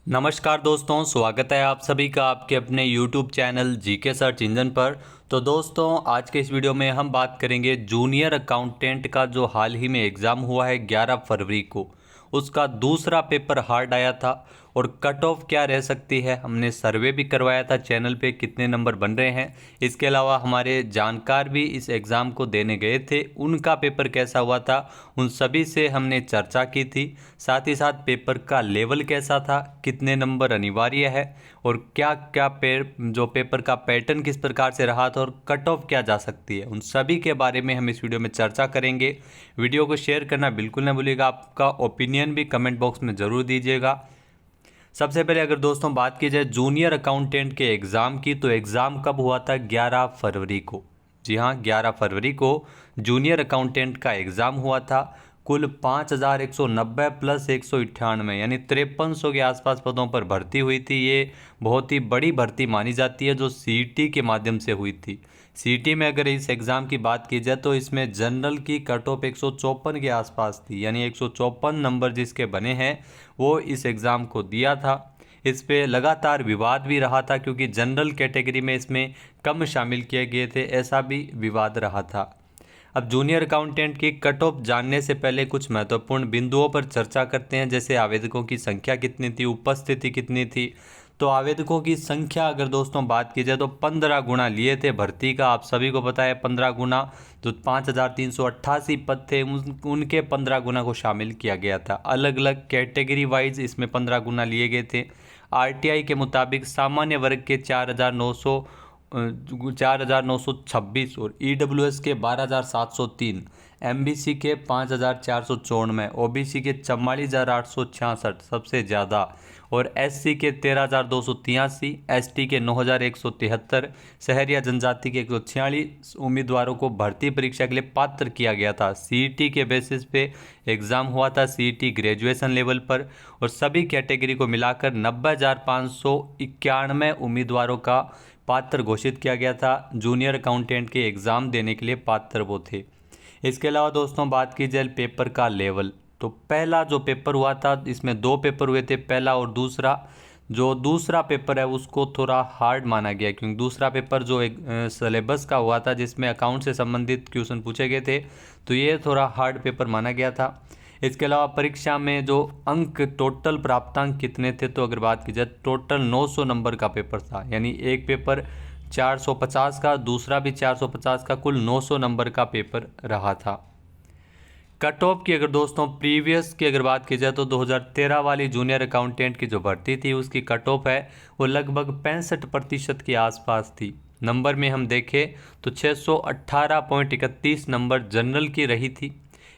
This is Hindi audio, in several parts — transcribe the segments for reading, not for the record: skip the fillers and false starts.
नमस्कार दोस्तों, स्वागत है आप सभी का आपके अपने YouTube channel GK search engine पर। तो दोस्तों, आज के इस वीडियो में हम बात करेंगे जूनियर अकाउंटेंट का जो हाल ही में एग्ज़ाम हुआ है 11 फरवरी को, उसका दूसरा पेपर हार्ड आया था और कट ऑफ क्या रह सकती है। हमने सर्वे भी करवाया था चैनल पे, कितने नंबर बन रहे हैं। इसके अलावा हमारे जानकार भी इस एग्ज़ाम को देने गए थे, उनका पेपर कैसा हुआ था उन सभी से हमने चर्चा की थी। साथ ही साथ पेपर का लेवल कैसा था, कितने नंबर अनिवार्य है और क्या क्या पेपर का पैटर्न किस प्रकार से रहा था और कट ऑफ क्या जा सकती है, उन सभी के बारे में हम इस वीडियो में चर्चा करेंगे। वीडियो को शेयर करना बिल्कुल ना भूलिएगा, आपका ओपिनियन भी कमेंट बॉक्स में ज़रूर दीजिएगा। सबसे पहले अगर दोस्तों बात की जाए जूनियर अकाउंटेंट के एग्ज़ाम की, तो एग्ज़ाम कब हुआ था? 11 फरवरी को। जी हाँ, 11 फरवरी को जूनियर अकाउंटेंट का एग्ज़ाम हुआ था। कुल 5190 प्लस 198 यानी 5300 के आसपास पदों पर भर्ती हुई थी। ये बहुत ही बड़ी भर्ती मानी जाती है जो सीईटी के माध्यम से हुई थी। सीईटी में अगर इस एग्ज़ाम की बात की जाए तो इसमें जनरल की कट ऑफ 154 के आसपास थी, यानी 154 नंबर जिसके बने हैं वो इस एग्ज़ाम को दिया था। इस पे लगातार विवाद भी रहा था क्योंकि जनरल कैटेगरी में इसमें कम शामिल किए गए थे, ऐसा भी विवाद रहा था। अब जूनियर अकाउंटेंट की कट ऑफ जानने से पहले कुछ महत्वपूर्ण बिंदुओं पर चर्चा करते हैं, जैसे आवेदकों की संख्या कितनी थी, उपस्थिति कितनी थी। तो आवेदकों की संख्या अगर दोस्तों बात की जाए तो 15 गुना लिए थे भर्ती का। आप सभी को पता है 15 गुना, जो 5388 पद थे उनके 15 गुना को शामिल किया गया था। अलग अलग कैटेगरी वाइज इसमें 15 गुना लिए गए थे। आरटीआई के मुताबिक सामान्य वर्ग के 4,926 और ईडब्ल्यूएस के 12,703, एमबीसी के 5,494, ओबीसी के 44,866 सबसे ज़्यादा और एससी के 13,283, एसटी के 9,173, शहरी या जनजाति के 146 उम्मीदवारों को भर्ती परीक्षा के लिए पात्र किया गया था। सीईटी के बेसिस पे एग्ज़ाम हुआ था, सीईटी ग्रेजुएशन लेवल पर, और सभी कैटेगरी को मिलाकर 90,591 उम्मीदवारों का पात्र घोषित किया गया था। जूनियर अकाउंटेंट के एग्ज़ाम देने के लिए पात्र वो थे। इसके अलावा दोस्तों बात की जाए पेपर का लेवल, तो पहला जो पेपर हुआ था इसमें दो पेपर हुए थे, पहला और दूसरा। जो दूसरा पेपर है उसको थोड़ा हार्ड माना गया क्योंकि दूसरा पेपर जो एक सिलेबस का हुआ था जिसमें अकाउंट से संबंधित क्वेश्चन पूछे गए थे, तो ये थोड़ा हार्ड पेपर माना गया था। इसके अलावा परीक्षा में जो अंक टोटल प्राप्तांक कितने थे, तो अगर बात की जाए टोटल 900 नंबर का पेपर था, यानी एक पेपर 450 का, दूसरा भी 450 का, कुल 900 नंबर का पेपर रहा था। कट ऑफ की अगर दोस्तों प्रीवियस की अगर बात की जाए तो 2013 वाली जूनियर अकाउंटेंट की जो भर्ती थी उसकी कट ऑफ है वो लगभग 65% के आसपास थी। नंबर में हम देखें तो 618.31 नंबर जनरल की रही थी।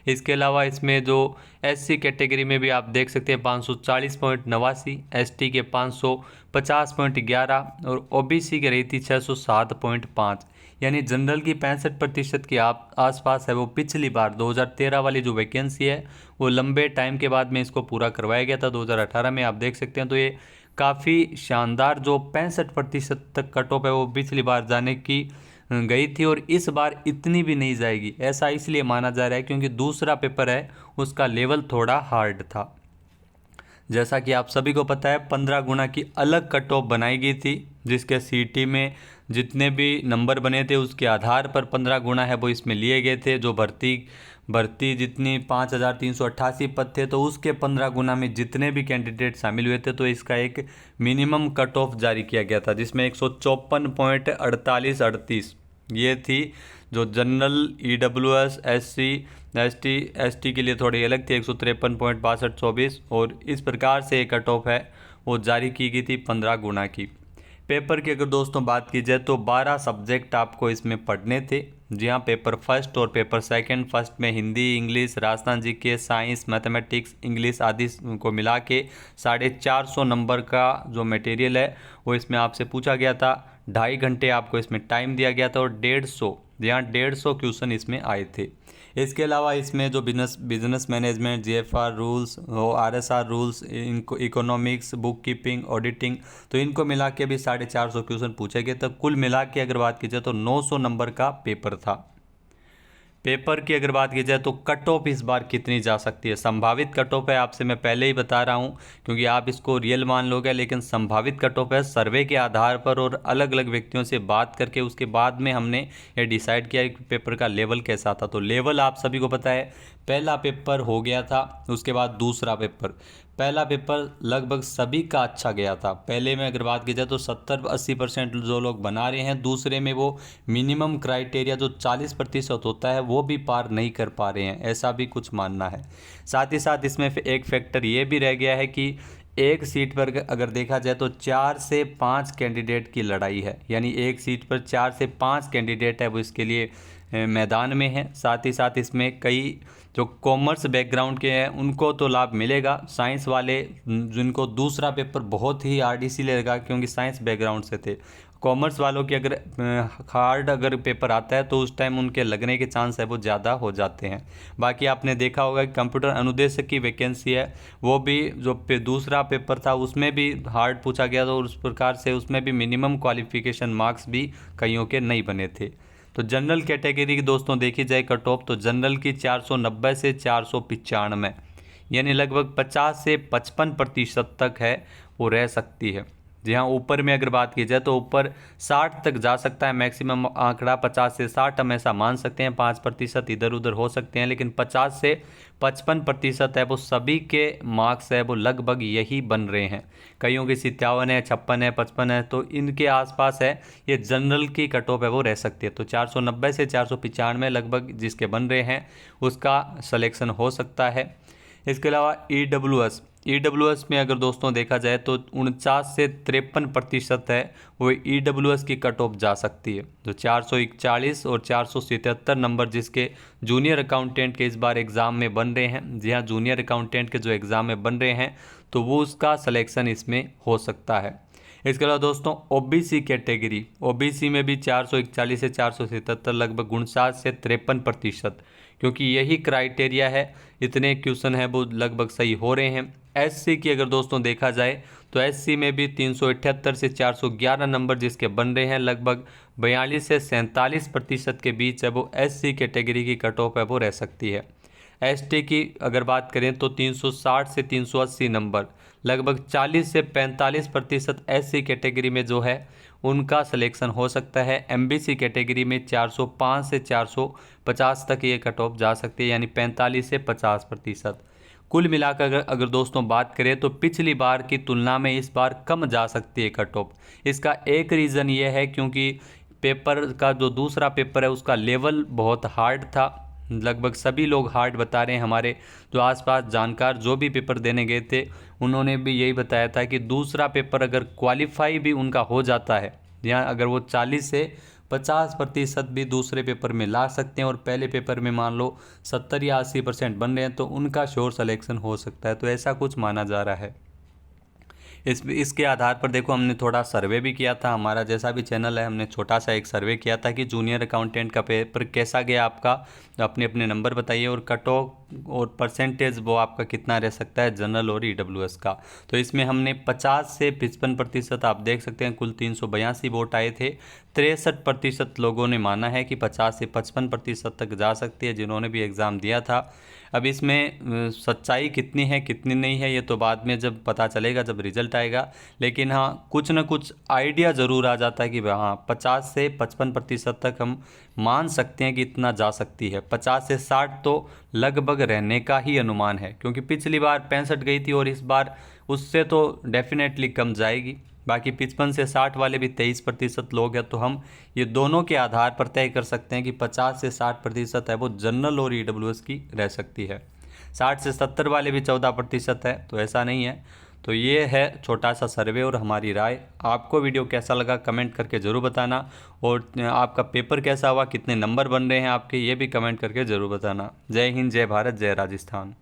इसके अलावा इसमें जो एससी कैटेगरी में भी आप देख सकते हैं 540.89, एसटी के 550.11 और ओबीसी की रही थी 607.5, यानी जनरल की 65% के आसपास है। वो पिछली बार 2013 वाली जो वैकेंसी है वो लंबे टाइम के बाद में इसको पूरा करवाया गया था 2018 में, आप देख सकते हैं। तो ये काफ़ी शानदार जो 65% तक कट ऑफ है वो पिछली बार जाने की गई थी और इस बार इतनी भी नहीं जाएगी, ऐसा इसलिए माना जा रहा है क्योंकि दूसरा पेपर है उसका लेवल थोड़ा हार्ड था। जैसा कि आप सभी को पता है 15 गुना की अलग कट ऑफ बनाई गई थी, जिसके सीईटी में जितने भी नंबर बने थे उसके आधार पर 15 गुना है वो इसमें लिए गए थे। जो भर्ती जितनी 5388 पद थे तो उसके 15 गुना में जितने भी कैंडिडेट शामिल हुए थे तो इसका एक मिनिमम कट ऑफ जारी किया गया था, जिसमें 154.4838 ये थी। जो जनरल, ईडब्ल्यूएस, एससी, एसटी के लिए थोड़ी अलग थी 153.6224, और इस प्रकार से एक कट ऑफ है वो जारी की गई थी 15 गुना की। पेपर की अगर दोस्तों बात की जाए तो 12 सब्जेक्ट आपको इसमें पढ़ने थे। जी हाँ, पेपर फर्स्ट और पेपर सेकंड, फर्स्ट में Hindi, English, Rajasthan GK, science, mathematics, English आदि को मिला के 450 नंबर का जो मटेरियल है वो इसमें आपसे पूछा गया था। 2.5 घंटे आपको इसमें टाइम दिया गया था और 150 क्वेश्चन इसमें आए थे। इसके अलावा इसमें जो business management, GFR rules, RSR rules, इनको इकोनॉमिक्स, बुक कीपिंग, ऑडिटिंग, तो इनको मिला के भी 450 क्वेश्चन पूछे गए। तो कुल मिला के अगर बात की जाए तो 900 नंबर का पेपर था। पेपर की अगर बात की जाए तो कट ऑफ इस बार कितनी जा सकती है। संभावित कट ऑफ है, आपसे मैं पहले ही बता रहा हूँ, क्योंकि आप इसको रियल मान लोगे, लेकिन संभावित कट ऑफ है सर्वे के आधार पर और अलग अलग व्यक्तियों से बात करके उसके बाद में हमने ये डिसाइड किया कि पेपर का लेवल कैसा था। तो लेवल आप सभी को पता है, पहला पेपर हो गया था, उसके बाद दूसरा पेपर। पहला पेपर लगभग सभी का अच्छा गया था। पहले में अगर बात की जाए तो 70-80% जो लोग बना रहे हैं, दूसरे में वो मिनिमम क्राइटेरिया जो 40% होता है वो भी पार नहीं कर पा रहे हैं, ऐसा भी कुछ मानना है। साथ ही साथ इसमें एक फैक्टर ये भी रह गया है कि एक सीट पर अगर देखा जाए तो 4 से 5 कैंडिडेट की लड़ाई है, यानी एक सीट पर 4 से 5 कैंडिडेट है वो इसके लिए मैदान में है। साथ ही साथ इसमें कई जो कॉमर्स बैकग्राउंड के हैं उनको तो लाभ मिलेगा, साइंस वाले जिनको दूसरा पेपर बहुत ही हार्ड इसीलिए लगा क्योंकि साइंस बैकग्राउंड से थे। कॉमर्स वालों की अगर हार्ड अगर पेपर आता है तो उस टाइम उनके लगने के चांस है वो ज़्यादा हो जाते हैं। बाकी आपने देखा होगा कि कंप्यूटर अनुदेशक की वैकेंसी है, वो भी जो दूसरा पेपर था उसमें भी हार्ड पूछा गया था और उस प्रकार से उसमें भी मिनिमम क्वालिफिकेशन मार्क्स भी कईयों के नहीं बने थे। तो जनरल कैटेगरी की दोस्तों देखी जाए कट ऑफ, तो जनरल की 490 से 495, यानी लगभग 50 से 55% तक है वो रह सकती है। जी हाँ, ऊपर में अगर बात की जाए तो ऊपर 60 तक जा सकता है, मैक्सिमम आंकड़ा 50 से 60 हम ऐसा मान सकते हैं, 5% इधर उधर हो सकते हैं, लेकिन 50 से 55% है वो सभी के मार्क्स है वो लगभग यही बन रहे हैं। कईयों की 57 है, 56 है, 55 है, तो इनके आसपास है, ये जनरल की कट ऑफ है वो रह सकती है। तो 490 से 495 लगभग जिसके बन रहे हैं उसका सिलेक्शन हो सकता है। इसके अलावा ईडब्ल्यूएस में अगर दोस्तों देखा जाए तो 49 से 53% है वो ईडब्ल्यूएस की कट ऑफ जा सकती है। जो 441 और 477 नंबर जिसके जूनियर अकाउंटेंट के इस बार एग्ज़ाम में बन रहे हैं, जी हाँ, जूनियर अकाउंटेंट के जो एग्ज़ाम में बन रहे हैं तो वो उसका सिलेक्शन इसमें हो सकता है। इसके अलावा दोस्तों ओबीसी में भी 441 से 477 लगभग 59 से 53%, क्योंकि यही क्राइटेरिया है, इतने क्वेश्चन है वो लगभग सही हो रहे हैं। एससी की अगर दोस्तों देखा जाए तो एससी में भी 378 से 411 नंबर जिसके बन रहे हैं, लगभग 42 से 47% के बीच है वो एससी कैटेगरी की कट ऑफ है वो रह सकती है। एसटी की अगर बात करें तो 360 से 380 नंबर, लगभग 40 से 45% एससी कैटेगरी में जो है उनका सिलेक्शन हो सकता है। एमबीसी कैटेगरी में 405 से 450 तक ये कट ऑफ जा सकती है, यानी 45 से 50%। कुल मिलाकर अगर दोस्तों बात करें तो पिछली बार की तुलना में इस बार कम जा सकती है कट ऑफ। इसका एक रीज़न ये है क्योंकि पेपर का जो दूसरा पेपर है उसका लेवल बहुत हार्ड था, लगभग सभी लोग हार्ड बता रहे हैं। हमारे जो आसपास जानकार जो भी पेपर देने गए थे उन्होंने भी यही बताया था कि दूसरा पेपर अगर क्वालिफाई भी उनका हो जाता है, या अगर वो 40 से 50% भी दूसरे पेपर में ला सकते हैं और पहले पेपर में मान लो 70 या 80% बन रहे हैं तो उनका श्योर सिलेक्शन हो सकता है। तो ऐसा कुछ माना जा रहा है। इसके आधार पर देखो हमने थोड़ा सर्वे भी किया था, हमारा जैसा भी चैनल है हमने छोटा सा एक सर्वे किया था कि जूनियर अकाउंटेंट का पेपर कैसा गया आपका, तो अपने अपने नंबर बताइए और कट ऑफ और परसेंटेज वो आपका कितना रह सकता है जनरल और ईडब्ल्यूएस का। तो इसमें हमने 50 से 55% आप देख सकते हैं, कुल 382 वोट आए थे। 63% लोगों ने माना है कि 50 से 55% तक जा सकती है जिन्होंने भी एग्ज़ाम दिया था। अब इसमें सच्चाई कितनी है कितनी नहीं है ये तो बाद में जब पता चलेगा, जब रिजल्ट आएगा, लेकिन हाँ कुछ ना कुछ आइडिया ज़रूर आ जाता है कि हाँ 50 से 55% तक हम मान सकते हैं कि इतना जा सकती है। 50 से 60 तो लगभग रहने का ही अनुमान है, क्योंकि पिछली बार 65 गई थी और इस बार उससे तो डेफिनेटली कम जाएगी। बाकी 55 से 60 वाले भी 23% लोग हैं, तो हम ये दोनों के आधार पर तय कर सकते हैं कि 50 से 60% है वो जनरल और ईडब्ल्यूएस की रह सकती है। 60 से 70 वाले भी 14% है, तो ऐसा नहीं है। तो ये है छोटा सा सर्वे और हमारी राय। आपको वीडियो कैसा लगा कमेंट करके ज़रूर बताना, और आपका पेपर कैसा हुआ, कितने नंबर बन रहे हैं आपके, ये भी कमेंट करके ज़रूर बताना। जय हिंद, जय भारत, जय राजस्थान।